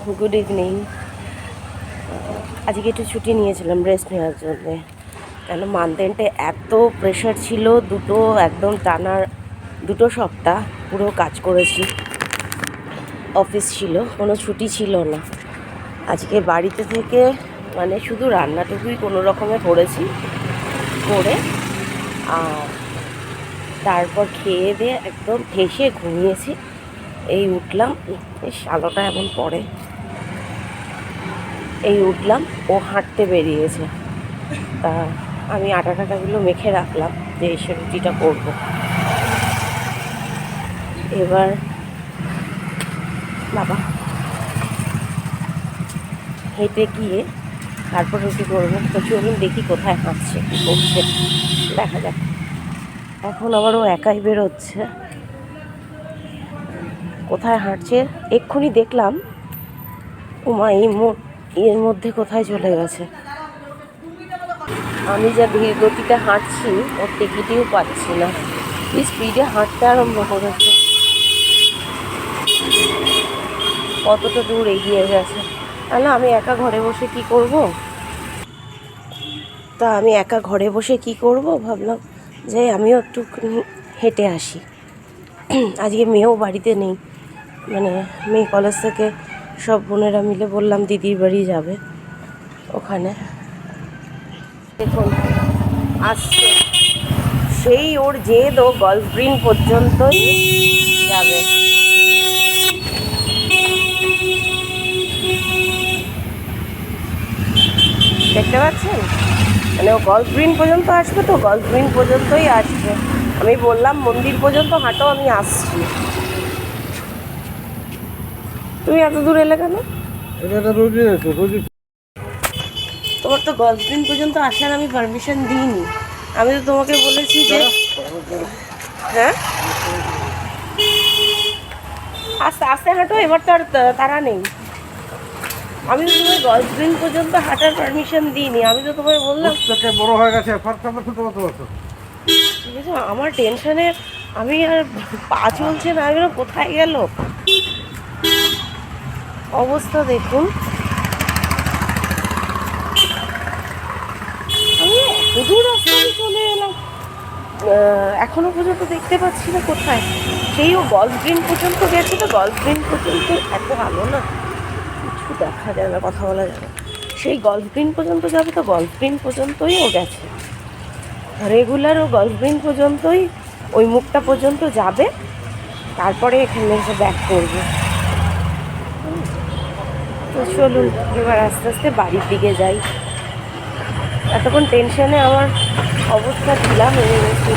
Good evening. আজকে একটু ছুটি নিয়েছিলাম রেস্ট নেওয়ার জন্যে, কেন মানদেন্টে এত প্রেশার ছিল। একদম টানার 2 সপ্তাহ পুরো কাজ করেছি, অফিস ছিল, কোনো ছুটি ছিল না। আজকে বাড়িতে থেকে মানে শুধু রান্নাটুকুই কোনো রকমে করেছি, করে আর তারপর খেয়ে দিয়ে একদম ঠেসে ঘুমিয়েছি। এই উঠলাম, এই আলোটা এমন পড়ে, এই উঠলাম, ও হাঁটতে বেরিয়েছে। তা আমি আটাগুলো মেখে রাখলাম যে এসে রুটিটা করব। এবার বাবা হেঁটে গিয়ে তারপর রুটি করবো। তো চলুন দেখি কোথায় হাঁটছে, কী করছে, দেখা যাক। এখন আবার ও একাই বেরোচ্ছে, কোথায় হাঁটছে এক্ষুনি দেখলাম। ওমা এর মধ্যে কোথায় চলে গেছে। আমি যা ধীর গতিতে হাঁটছি ওর টিকিটিও পাচ্ছি না, কি স্পিডে হাঁটতে আরম্ভ করেছে, কতটা দূর এগিয়ে গেছে। তাহলে আমি একা ঘরে বসে কি করব? আমি একা ঘরে বসে কি করব ভাবলাম যে আমিও একটু হেঁটে আসি। আজকে মেয়েও বাড়িতে নেই, মানে মেয়ে কলেজ থেকে সব বোনেরা মিলে বললাম দিদির বাড়ি যাবে, ওখানে দেখুন আসছে। সেই ওর জেদ, ও গল্ফ গ্রিন পর্যন্তই যাবে। দেখতে পাচ্ছেন, মানে ও গল্ফ গ্রিন পর্যন্ত আসবে, তো গল্ফ গ্রিন পর্যন্তই আসবে। আমি বললাম মন্দির পর্যন্ত হাঁটো, আমি আসছি। তুমি এত দূর এলে কেন? তোমার তো গল্ফ গ্রিন পর্যন্ত আসার আমি পারমিশন দিইনি। আমি তো তোমাকে বলেছি যে হ্যাঁ আস্তে আস্তে হাঁটো, এবার তো আর তারা নেই। আমি তো তোমায় গল্ফ গ্রিন পর্যন্ত হাঁটার পারমিশন দিইনি। আমি তো তোমায় বললাম বড় হয়ে গেছে, ঠিক আছে। আমার টেনশনে আমি আর পা চলছে না, আমি কোথায় গেল অবস্থা দেখুন। আমি এত দূর রাস্তায় চলে এলাম, এখনো পর্যন্ত দেখতে পাচ্ছি না কোথায়। সেই ও গল্ফ গ্রিন পর্যন্ত গেছে, তো গল্ফ গ্রিন পর্যন্ত এত ভালো না, কিছু দেখা যায় না, কথা বলা যায় না। সেই গল্ফ গ্রিন পর্যন্ত যাবে, তো গল্ফ গ্রিন পর্যন্তই ও গেছে রেগুলার। ও গল্ফ গ্রিন পর্যন্তই, ওই মুখটা পর্যন্ত যাবে, তারপরে এখানে এসে ব্যাক করবে। তো চলুন এবার আস্তে আস্তে বাড়ির দিকে যাই। এতক্ষণ টেনশনে আমার অবস্থা ঢিলা হয়ে গেছে।